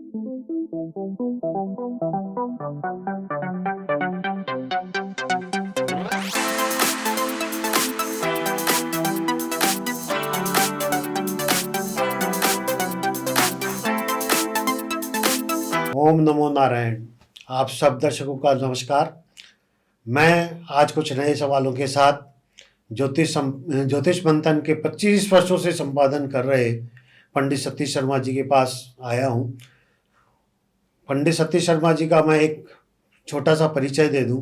ओम नमो नारायण। आप सब दर्शकों का नमस्कार। मैं आज कुछ नए सवालों के साथ ज्योतिष मंथन के 25 वर्षों से संपादन कर रहे पंडित सतीश शर्मा जी के पास आया हूँ। पंडित सतीश शर्मा जी का मैं एक छोटा सा परिचय दे दूं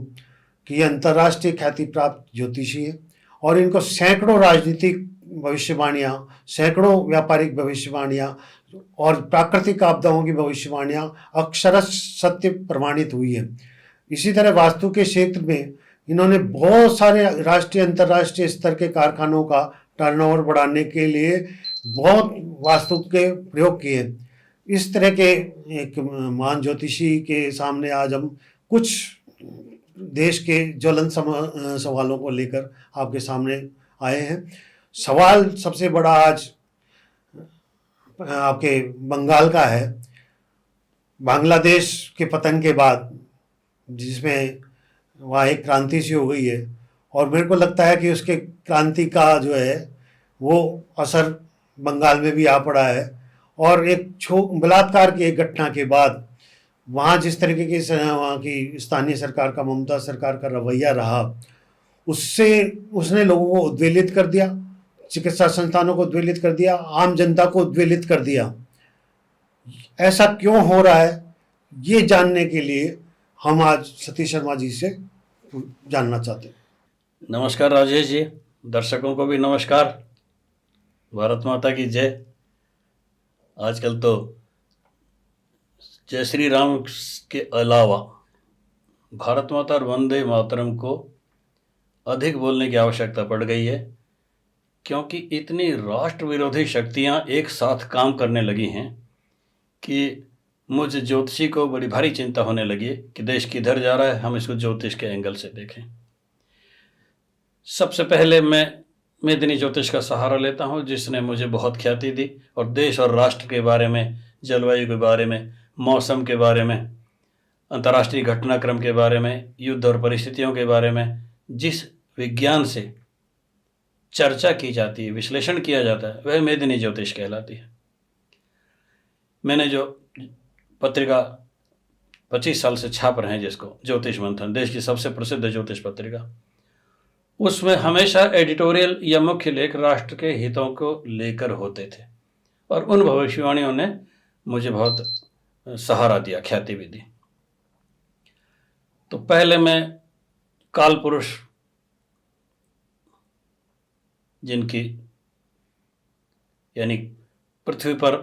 कि ये अंतर्राष्ट्रीय ख्याति प्राप्त ज्योतिषी है और इनको सैकड़ों राजनीतिक भविष्यवाणियाँ, सैकड़ों व्यापारिक भविष्यवाणियाँ और प्राकृतिक आपदाओं की भविष्यवाणियाँ अक्षरश सत्य प्रमाणित हुई है। इसी तरह वास्तु के क्षेत्र में इन्होंने बहुत सारे राष्ट्रीय अंतर्राष्ट्रीय स्तर के कारखानों का टर्नओवर बढ़ाने के लिए बहुत वास्तु के प्रयोग किए। इस तरह के एक महान ज्योतिषी के सामने आज हम कुछ देश के ज्वलंत सवालों को लेकर आपके सामने आए हैं। सवाल सबसे बड़ा आज आपके बंगाल का है। बांग्लादेश के पतन के बाद जिसमें वहाँ एक क्रांति सी हो गई है और मेरे को लगता है कि उसके क्रांति का जो है वो असर बंगाल में भी आ पड़ा है और एक बलात्कार की एक घटना के बाद वहाँ जिस तरीके की वहाँ की स्थानीय सरकार का, ममता सरकार का रवैया रहा, उससे उसने लोगों को उद्वेलित कर दिया, चिकित्सा संस्थानों को उद्वेलित कर दिया, आम जनता को उद्वेलित कर दिया। ऐसा क्यों हो रहा है ये जानने के लिए हम आज सतीश शर्मा जी से जानना चाहते हैं। नमस्कार राजेश जी, दर्शकों को भी नमस्कार। भारत माता की जय। आजकल तो जय श्री राम के अलावा भारत माता और वंदे मातरम को अधिक बोलने की आवश्यकता पड़ गई है, क्योंकि इतनी राष्ट्र विरोधी शक्तियां एक साथ काम करने लगी हैं कि मुझ ज्योतिषी को बड़ी भारी चिंता होने लगी है कि देश किधर जा रहा है। हम इसको ज्योतिष के एंगल से देखें। सबसे पहले मैं मेदिनी ज्योतिष का सहारा लेता हूं, जिसने मुझे बहुत ख्याति दी और देश और राष्ट्र के बारे में, जलवायु के बारे में, मौसम के बारे में, अंतर्राष्ट्रीय घटनाक्रम के बारे में, युद्ध और परिस्थितियों के बारे में जिस विज्ञान से चर्चा की जाती है, विश्लेषण किया जाता है, वह मेदिनी ज्योतिष कहलाती है। मैंने जो पत्रिका 25 साल से छाप रहे हैं, जिसको ज्योतिष मंथन, देश की सबसे प्रसिद्ध ज्योतिष पत्रिका, उसमें हमेशा एडिटोरियल या मुख्य लेख राष्ट्र के हितों को लेकर होते थे और उन भविष्यवाणियों ने मुझे बहुत सहारा दिया, ख्याति भी दी। तो पहले मैं काल पुरुष, जिनकी यानी पृथ्वी पर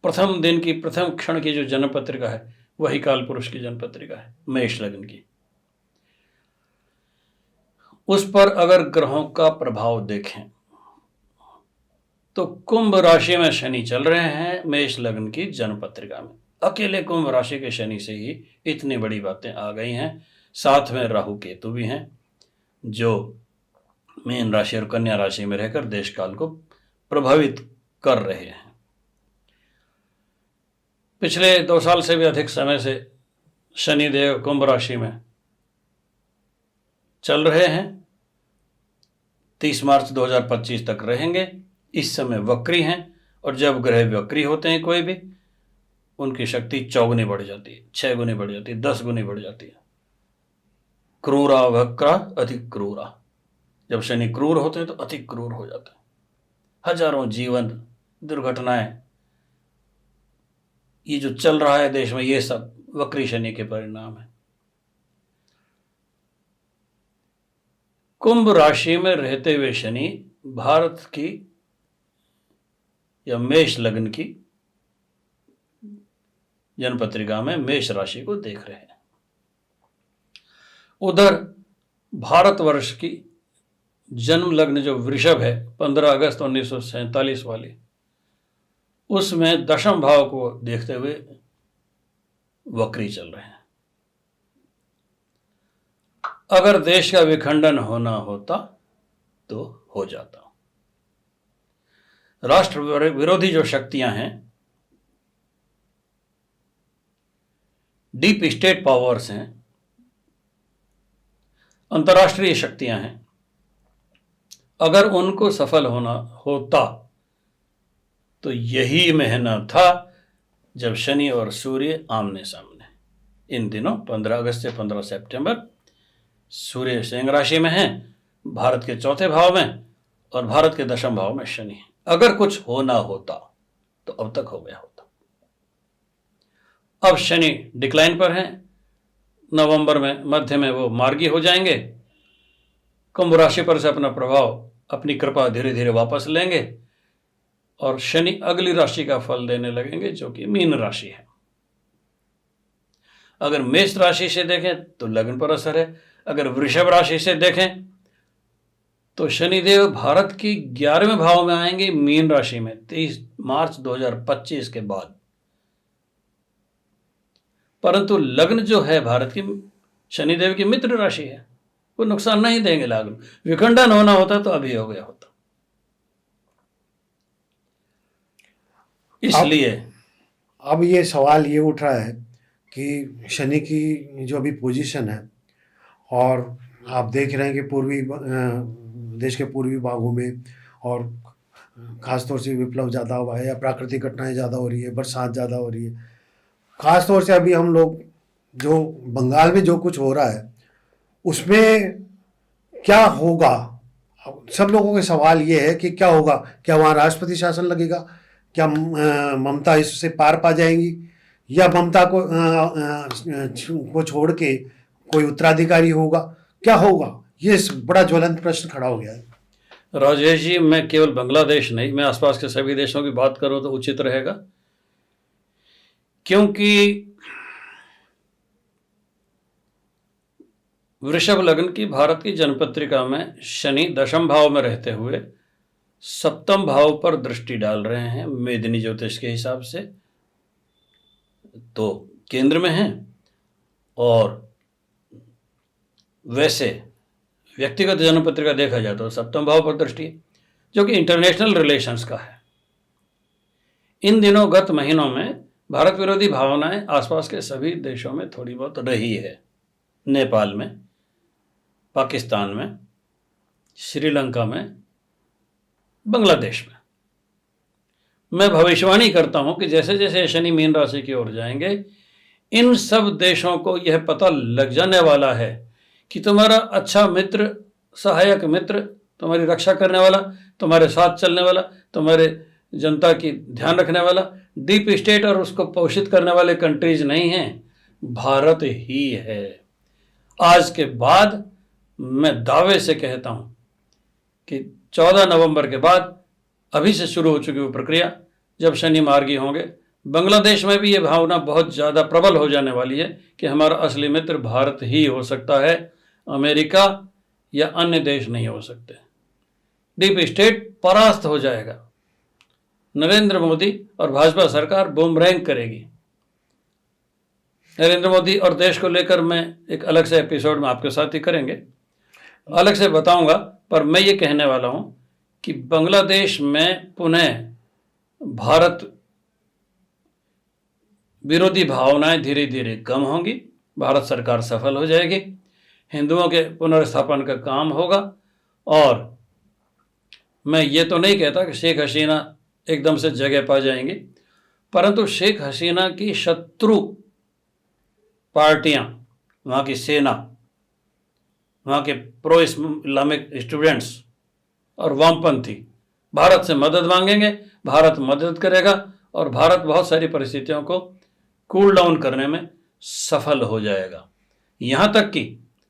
प्रथम दिन की, प्रथम क्षण की जो जन्म पत्रिका है, वही काल पुरुष की जन्म पत्रिका है, मेष लग्न की। उस पर अगर ग्रहों का प्रभाव देखें तो कुंभ राशि में शनि चल रहे हैं मेष लग्न की जन्म पत्रिका में। अकेले कुंभ राशि के शनि से ही इतनी बड़ी बातें आ गई हैं। साथ में राहु केतु भी हैं, जो मीन राशि और कन्या राशि में रहकर देश काल को प्रभावित कर रहे हैं। पिछले 2 साल से भी अधिक समय से शनिदेव कुंभ राशि में चल रहे हैं। 30 मार्च 2025 तक रहेंगे। इस समय वक्री हैं और जब ग्रह वक्री होते हैं कोई भी, उनकी शक्ति 4 गुनी बढ़ जाती है, 6 गुनी बढ़ जाती है, 10 गुनी बढ़ जाती है। क्रूरा वक्रा अधिक क्रूरा। जब शनि क्रूर होते हैं तो अति क्रूर हो जाते हैं। हजारों जीवन, दुर्घटनाएं, ये जो चल रहा है देश में, ये सब वक्री शनि के परिणाम है। कुंभ राशि में रहते हुए शनि भारत की या मेष लग्न की जन्म पत्रिका में मेष राशि को देख रहे हैं। उधर भारतवर्ष की जन्म लग्न जो वृषभ है, 15 अगस्त 1947 वाली, उसमें दशम भाव को देखते हुए वक्री चल रहे हैं। अगर देश का विखंडन होना होता तो हो जाता। राष्ट्र विरोधी जो शक्तियां हैं डीप स्टेट पावर्स हैं, अंतर्राष्ट्रीय शक्तियां हैं। अगर उनको सफल होना होता तो यही महीना था जब शनि और सूर्य आमने सामने। इन दिनों 15 अगस्त से 15 सितंबर सूर्य सिंह राशि में है, भारत के चौथे भाव में, और भारत के दशम भाव में शनि है। अगर कुछ होना होता तो अब तक हो गया होता। अब शनि डिक्लाइन पर है, नवंबर में मध्य में वो मार्गी हो जाएंगे, कुंभ राशि पर से अपना प्रभाव, अपनी कृपा धीरे धीरे वापस लेंगे और शनि अगली राशि का फल देने लगेंगे जो कि मीन राशि है। अगर मेष राशि से देखें तो लग्न पर असर है। अगर वृषभ राशि से देखें तो शनिदेव भारत की 11वें भाव में आएंगे, मीन राशि में 23 मार्च 2025 के बाद। परंतु लग्न जो है भारत की शनिदेव की मित्र राशि है, वो नुकसान नहीं देंगे। लग्न विखंडन होना होता तो अभी हो गया होता। इसलिए अब ये सवाल ये उठ रहा है कि शनि की जो अभी पोजीशन है, और आप देख रहे हैं कि देश के पूर्वी भागों में और ख़ासतौर से विप्लव ज़्यादा हुआ है या प्राकृतिक घटनाएं ज़्यादा हो रही है, बरसात ज़्यादा हो रही है। ख़ासतौर से अभी हम लोग जो बंगाल में जो कुछ हो रहा है उसमें क्या होगा, सब लोगों के सवाल ये है कि क्या होगा। क्या वहाँ राष्ट्रपति शासन लगेगा? क्या ममता इससे पार पा जाएंगी, या ममता को छोड़ के कोई उत्तराधिकारी होगा? क्या होगा? ये बड़ा ज्वलंत प्रश्न खड़ा हो गया है। राजेश जी, मैं केवल बांग्लादेश नहीं, मैं आसपास के सभी देशों की बात करूं तो उचित रहेगा, क्योंकि वृषभ लग्न की भारत की जनपत्रिका में शनि दशम भाव में रहते हुए सप्तम भाव पर दृष्टि डाल रहे हैं मेदिनी ज्योतिष के हिसाब से, तो केंद्र में हैं। और वैसे व्यक्तिगत जन्मपत्रिका देखा जाए तो सप्तम भाव पर दृष्टि है, जो कि इंटरनेशनल रिलेशंस का है। इन दिनों गत महीनों में भारत विरोधी भावनाएं आसपास के सभी देशों में थोड़ी बहुत रही है। नेपाल में, पाकिस्तान में, श्रीलंका में, बांग्लादेश में। मैं भविष्यवाणी करता हूं कि जैसे जैसे शनि मीन राशि की ओर जाएंगे, इन सब देशों को यह पता लग जाने वाला है कि तुम्हारा अच्छा मित्र, सहायक मित्र, तुम्हारी रक्षा करने वाला, तुम्हारे साथ चलने वाला, तुम्हारे जनता की ध्यान रखने वाला डीप स्टेट और उसको पोषित करने वाले कंट्रीज नहीं हैं, भारत ही है। आज के बाद मैं दावे से कहता हूं कि 14 नवंबर के बाद अभी से शुरू हो चुकी वो प्रक्रिया, जब शनि मार्गी होंगे, बांग्लादेश में भी ये भावना बहुत ज़्यादा प्रबल हो जाने वाली है कि हमारा असली मित्र भारत ही हो सकता है, अमेरिका या अन्य देश नहीं हो सकते। डीप स्टेट परास्त हो जाएगा। नरेंद्र मोदी और भाजपा सरकार बूमरैंग करेगी। नरेंद्र मोदी और देश को लेकर मैं एक अलग से एपिसोड में आपके साथ ही करेंगे, अलग से बताऊंगा। पर मैं ये कहने वाला हूं कि बांग्लादेश में पुनः भारत विरोधी भावनाएं धीरे धीरे कम होंगी, भारत सरकार सफल हो जाएगी, हिंदुओं के पुनर्स्थापन का काम होगा। और मैं ये तो नहीं कहता कि शेख हसीना एकदम से जगह पा जाएंगी, परंतु शेख हसीना की शत्रु पार्टियां, वहाँ की सेना, वहाँ के प्रो इस्लामिक स्टूडेंट्स और वामपंथी भारत से मदद मांगेंगे, भारत मदद करेगा और भारत बहुत सारी परिस्थितियों को कूल डाउन करने में सफल हो जाएगा। यहाँ तक कि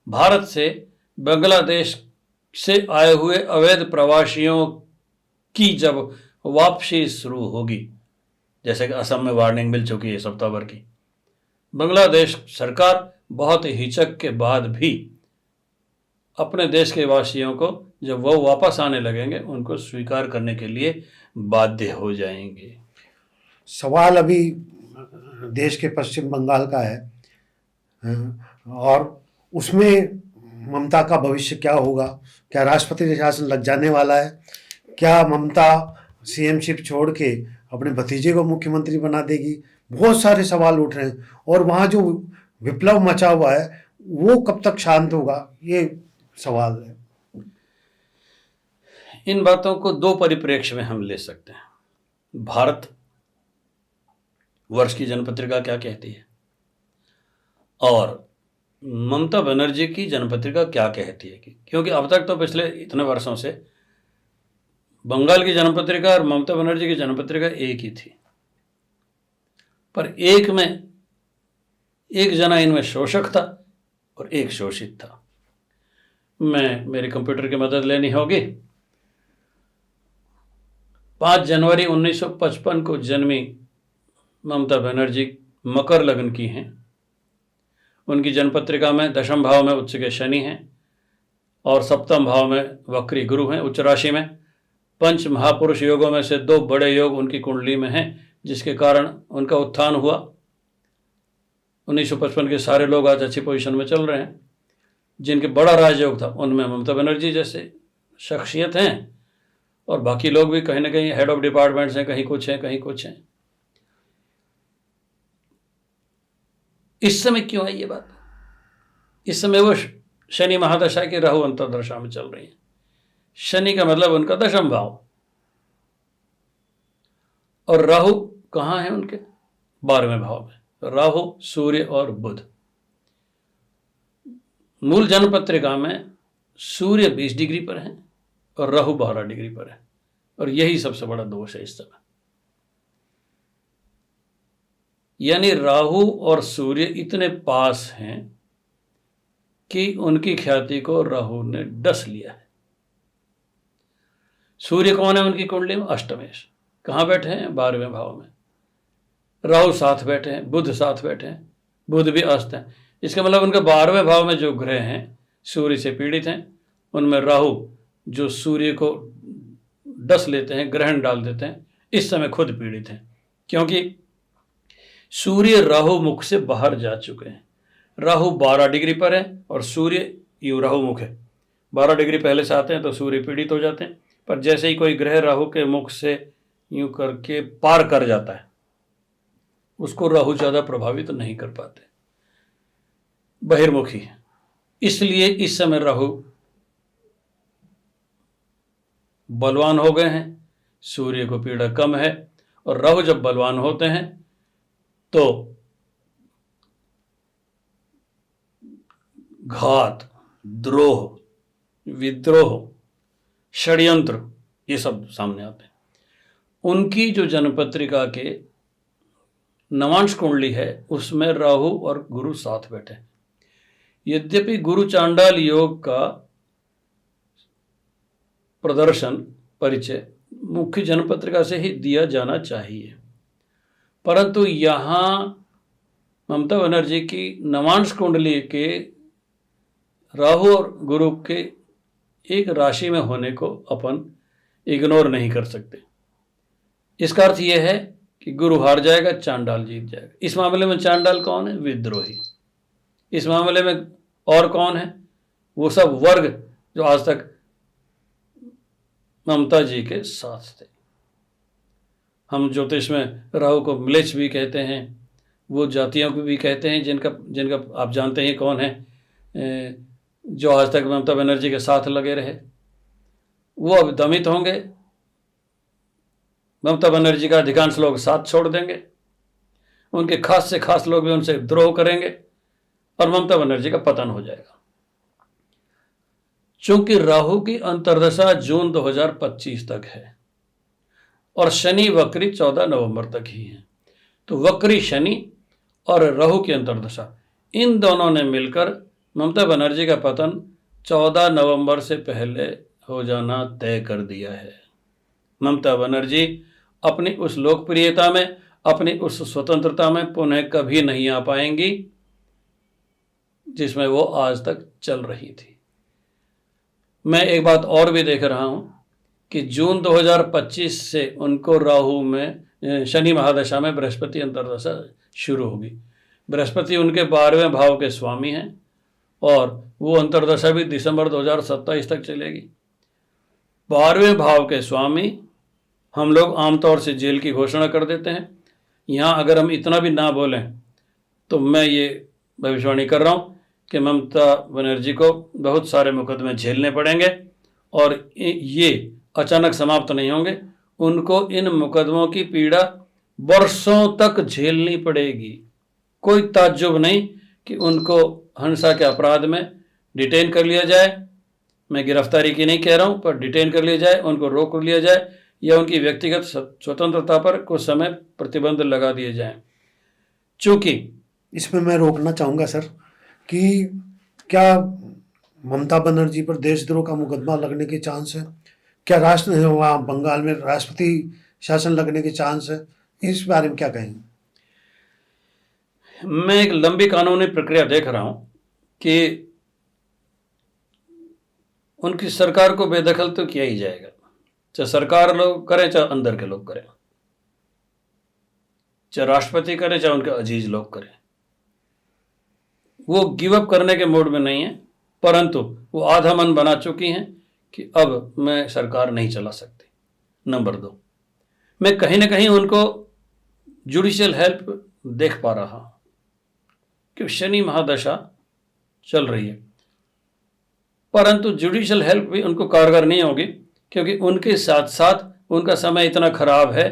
भारत से बांग्लादेश से आए हुए अवैध प्रवासियों की जब वापसी शुरू होगी, जैसे कि असम में वार्निंग मिल चुकी है सप्ताह भर की, बांग्लादेश सरकार बहुत हिचक के बाद भी अपने देश के वासियों को जब वो वापस आने लगेंगे उनको स्वीकार करने के लिए बाध्य हो जाएंगे। सवाल अभी देश के पश्चिम बंगाल का है, और उसमें ममता का भविष्य क्या होगा? क्या राष्ट्रपति शासन लग जाने वाला है? क्या ममता सीएमशिप छोड़ के अपने भतीजे को मुख्यमंत्री बना देगी। बहुत सारे सवाल उठ रहे हैं और वहाँ जो विप्लव मचा हुआ है वो कब तक शांत होगा, ये सवाल है। इन बातों को दो परिप्रेक्ष्य में हम ले सकते हैं। भारत वर्ष की जनपत्रिका क्या कहती है और ममता बनर्जी की जनपत्रिका क्या कहती है, क्योंकि अब तक तो पिछले इतने वर्षों से बंगाल की जनपत्रिका और ममता बनर्जी की जनपत्रिका एक ही थी, पर एक जना इनमें शोषक था और एक शोषित था। मेरे कंप्यूटर की मदद लेनी होगी। 5 जनवरी 1955 को जन्मी ममता बनर्जी मकर लग्न की हैं। उनकी जनपत्रिका में दशम भाव में उच्च के शनि हैं और सप्तम भाव में वक्री गुरु हैं। उच्च राशि में पंच महापुरुष योगों में से 2 बड़े योग उनकी कुंडली में हैं, जिसके कारण उनका उत्थान हुआ। 1955 के सारे लोग आज अच्छी पोजीशन में चल रहे हैं। जिनके बड़ा राजयोग था उनमें ममता बनर्जी जैसे शख्सियत हैं और बाकी लोग भी कहीं ना कहीं हेड ऑफ डिपार्टमेंट्स हैं, कहीं कुछ हैं, कहीं कुछ हैं। इस समय क्यों है ये बात? इस समय वो शनि महादशा की राहु अंतर्दशा में चल रही है। शनि का मतलब उनका दशम भाव और राहु कहाँ है उनके 12वें भाव में। राहु, सूर्य और बुध। मूल जनपत्रिका में सूर्य 20 डिग्री पर है और राहु 12 डिग्री पर है और यही सबसे बड़ा दोष है इस समय। यानी राहु और सूर्य इतने पास हैं कि उनकी ख्याति को राहु ने डस लिया है। सूर्य कौन है उनकी कुंडली में? अष्टमेश। कहाँ बैठे हैं? 12वें भाव में। राहु साथ बैठे हैं, बुध साथ बैठे हैं, बुध भी अस्त हैं। इसका मतलब उनके 12वें भाव में जो ग्रह हैं सूर्य से पीड़ित हैं। उनमें राहु जो सूर्य को डस लेते हैं, ग्रहण डाल देते हैं, इस समय खुद पीड़ित हैं, क्योंकि सूर्य राहु मुख से बाहर जा चुके हैं। राहु 12 डिग्री पर है और सूर्य यूं राहु मुख है। 12 डिग्री पहले से आते हैं तो सूर्य पीड़ित हो जाते हैं, पर जैसे ही कोई ग्रह राहु के मुख से यूं करके पार कर जाता है उसको राहु ज़्यादा प्रभावित नहीं कर पाते, बहिर्मुखी है। इसलिए इस समय राहु बलवान हो गए हैं, सूर्य को पीड़ा कम है। और राहु जब बलवान होते हैं तो घात, द्रोह, विद्रोह, षड्यंत्र ये सब सामने आते हैं। उनकी जो जनपत्रिका के नवांश कुंडली है उसमें राहु और गुरु साथ बैठे हैं। यद्यपि गुरु चांडाल योग का प्रदर्शन परिचय मुख्य जनपत्रिका से ही दिया जाना चाहिए, परंतु यहाँ ममता बनर्जी की नवांश कुंडली के राहु और गुरु के एक राशि में होने को अपन इग्नोर नहीं कर सकते। इसका अर्थ यह है कि गुरु हार जाएगा, चांडाल जीत जाएगा। इस मामले में चांडाल कौन है? विद्रोही। इस मामले में और कौन है? वो सब वर्ग जो आज तक ममता जी के साथ थे। हम ज्योतिष में राहु को म्लेच्छ भी कहते हैं, वो जातियों को भी कहते हैं जिनका आप जानते हैं कौन है, जो आज तक ममता बनर्जी के साथ लगे रहे। वो अब दमित होंगे, ममता बनर्जी का अधिकांश लोग साथ छोड़ देंगे, उनके खास से खास लोग भी उनसे द्रोह करेंगे और ममता बनर्जी का पतन हो जाएगा। चूंकि राहु की अंतर्दशा जून 2025 तक है और शनि वक्री 14 नवंबर तक ही है, तो वक्री शनि और राहु की अंतर्दशा इन दोनों ने मिलकर ममता बनर्जी का पतन 14 नवंबर से पहले हो जाना तय कर दिया है। ममता बनर्जी अपनी उस लोकप्रियता में, अपनी उस स्वतंत्रता में पुनः कभी नहीं आ पाएंगी जिसमें वो आज तक चल रही थी। मैं एक बात और भी देख रहा हूं कि जून 2025 से उनको राहु में शनि महादशा में बृहस्पति अंतर्दशा शुरू होगी। बृहस्पति उनके 12वें भाव के स्वामी हैं और वो अंतर्दशा भी दिसंबर 2027 तक चलेगी। 12वें भाव के स्वामी हम लोग आमतौर से जेल की घोषणा कर देते हैं। यहाँ अगर हम इतना भी ना बोलें तो मैं ये भविष्यवाणी कर रहा हूँ कि ममता बनर्जी को बहुत सारे मुकदमे झेलने पड़ेंगे और ये अचानक समाप्त नहीं होंगे। उनको इन मुकदमों की पीड़ा वर्षों तक झेलनी पड़ेगी। कोई ताज्जुब नहीं कि उनको हिंसा के अपराध में डिटेन कर लिया जाए। मैं गिरफ्तारी की नहीं कह रहा हूँ, पर डिटेन कर लिया जाए, उनको रोक लिया जाए या उनकी व्यक्तिगत स्वतंत्रता पर कुछ समय प्रतिबंध लगा दिए जाएं। चूंकि इसमें मैं रोकना चाहूँगा सर कि क्या ममता बनर्जी पर देशद्रोह का मुकदमा लगने के चांस है? क्या वहाँ बंगाल में राष्ट्रपति शासन लगने के चांस है? इस बारे में क्या कहेंगे? मैं एक लंबी कानूनी प्रक्रिया देख रहा हूं कि उनकी सरकार को बेदखल तो किया ही जाएगा, चाहे सरकार लोग करें चाहे अंदर के लोग करें, चाहे राष्ट्रपति करें चाहे उनके अजीज लोग करें। वो गिव अप करने के मूड में नहीं है, परंतु वो आधा मन बना चुकी हैं कि अब मैं सरकार नहीं चला सकती। नंबर 2, मैं कहीं ना कहीं उनको जुडिशियल हेल्प देख पा रहा हूं कि शनि महादशा चल रही है, परंतु जुडिशियल हेल्प भी उनको कारगर नहीं होगी क्योंकि उनके साथ साथ उनका समय इतना खराब है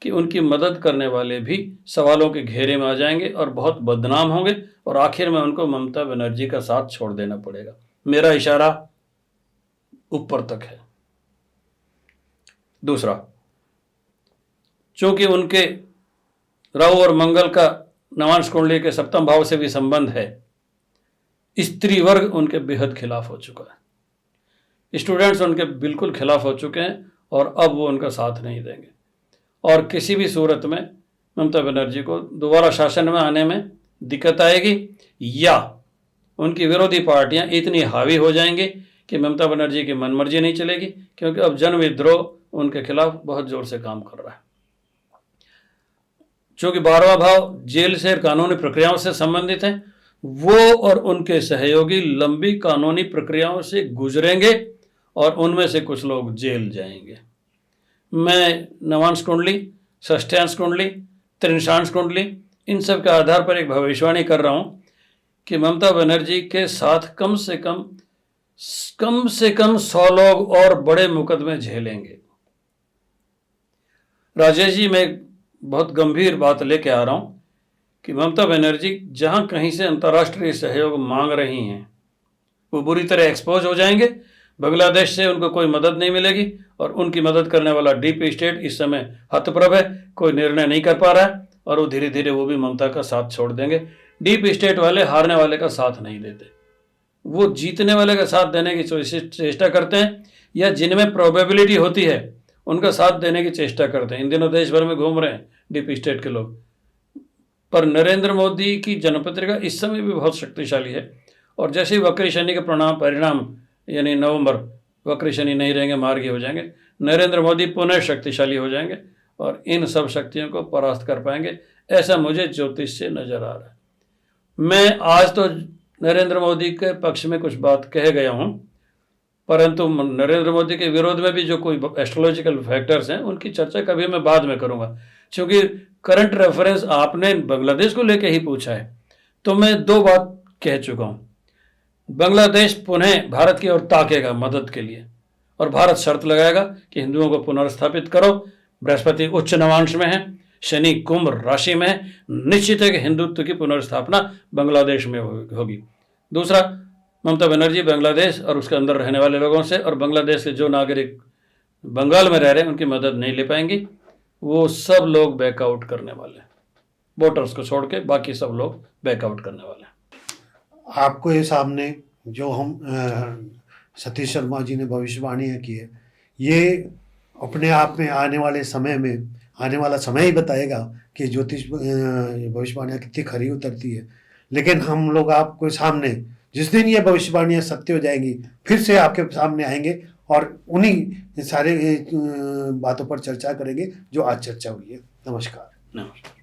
कि उनकी मदद करने वाले भी सवालों के घेरे में आ जाएंगे और बहुत बदनाम होंगे और आखिर में उनको ममता बनर्जी का साथ छोड़ देना पड़ेगा। मेरा इशारा ऊपर तक है। दूसरा, चूंकि उनके राहु और मंगल का नवांश कुंडली के सप्तम भाव से भी संबंध है, स्त्री वर्ग उनके बेहद खिलाफ हो चुका है। स्टूडेंट्स उनके बिल्कुल खिलाफ हो चुके हैं और अब वो उनका साथ नहीं देंगे और किसी भी सूरत में ममता बनर्जी को दोबारा शासन में आने में दिक्कत आएगी या उनकी विरोधी पार्टियां इतनी हावी हो जाएंगी कि ममता बनर्जी की मनमर्जी नहीं चलेगी, क्योंकि अब जन विद्रोह उनके खिलाफ बहुत जोर से काम कर रहा है। चूंकि 12वां भाव जेल से कानूनी प्रक्रियाओं से संबंधित है, वो और उनके सहयोगी लंबी कानूनी प्रक्रियाओं से गुजरेंगे और उनमें से कुछ लोग जेल जाएंगे। मैं नवांश कुंडली, षष्ठ्यांश कुंडली, त्रिंशांश कुंडली, इन सब के आधार पर एक भविष्यवाणी कर रहा हूं कि ममता बनर्जी के साथ कम से कम 100 लोग और बड़े मुकदमे झेलेंगे। राजेश जी, मैं एक बहुत गंभीर बात लेके आ रहा हूं कि ममता बनर्जी जहां कहीं से अंतर्राष्ट्रीय सहयोग मांग रही हैं वो बुरी तरह एक्सपोज हो जाएंगे। बांग्लादेश से उनको कोई मदद नहीं मिलेगी और उनकी मदद करने वाला डीप स्टेट इस समय हतप्रभ है, कोई निर्णय नहीं कर पा रहा है और वो धीरे धीरे वो भी ममता का साथ छोड़ देंगे। डीप स्टेट वाले हारने वाले का साथ नहीं देते, वो जीतने वाले का साथ देने की चेष्टा करते हैं या जिनमें प्रोबेबिलिटी होती है उनका साथ देने की चेष्टा करते हैं। इन दिनों देश भर में घूम रहे हैं डीप स्टेट के लोग। पर नरेंद्र मोदी की जनपत्रिका इस समय भी बहुत शक्तिशाली है और जैसे ही वक्री शनि के परिणाम यानी नवंबर, वक्री शनि नहीं रहेंगे, मार्गी हो जाएंगे, नरेंद्र मोदी पुनः शक्तिशाली हो जाएंगे और इन सब शक्तियों को परास्त कर पाएंगे, ऐसा मुझे ज्योतिष से नजर आ रहा है। मैं आज तो नरेंद्र मोदी के पक्ष में कुछ बात कह गया हूं, परंतु नरेंद्र मोदी के विरोध में भी जो कोई एस्ट्रोलॉजिकल फैक्टर्स हैं उनकी चर्चा कभी मैं बाद में करूंगा। क्योंकि करंट रेफरेंस आपने बांग्लादेश को लेकर ही पूछा है, तो मैं 2 बात कह चुका हूं। बांग्लादेश पुनः भारत की ओर ताकेगा मदद के लिए और भारत शर्त लगाएगा कि हिंदुओं को पुनर्स्थापित करो। बृहस्पति उच्च नवांश में है, शनि कुंभ राशि में है, निश्चित है कि हिंदुत्व की पुनर्स्थापना बांग्लादेश में होगी। दूसरा, ममता बनर्जी बांग्लादेश और उसके अंदर रहने वाले लोगों से और बांग्लादेश के जो नागरिक बंगाल में रह रहे हैं उनकी मदद नहीं ले पाएंगी। वो सब लोग बैकआउट करने वाले हैं, वोटर्स को छोड़ के बाकी सब लोग बैकआउट करने वाले हैं। आपको ये सामने जो हम सतीश शर्मा जी ने भविष्यवाणियाँ की है, ये अपने आप में आने वाले समय में आने वाला समय ही बताएगा कि ज्योतिष भविष्यवाणियाँ कितनी खरी उतरती है। लेकिन हम लोग आपको सामने जिस दिन ये भविष्यवाणियाँ सत्य हो जाएंगी फिर से आपके सामने आएंगे और उन्हीं सारे बातों पर चर्चा करेंगे जो आज चर्चा हुई है। नमस्कार। नमस्कार।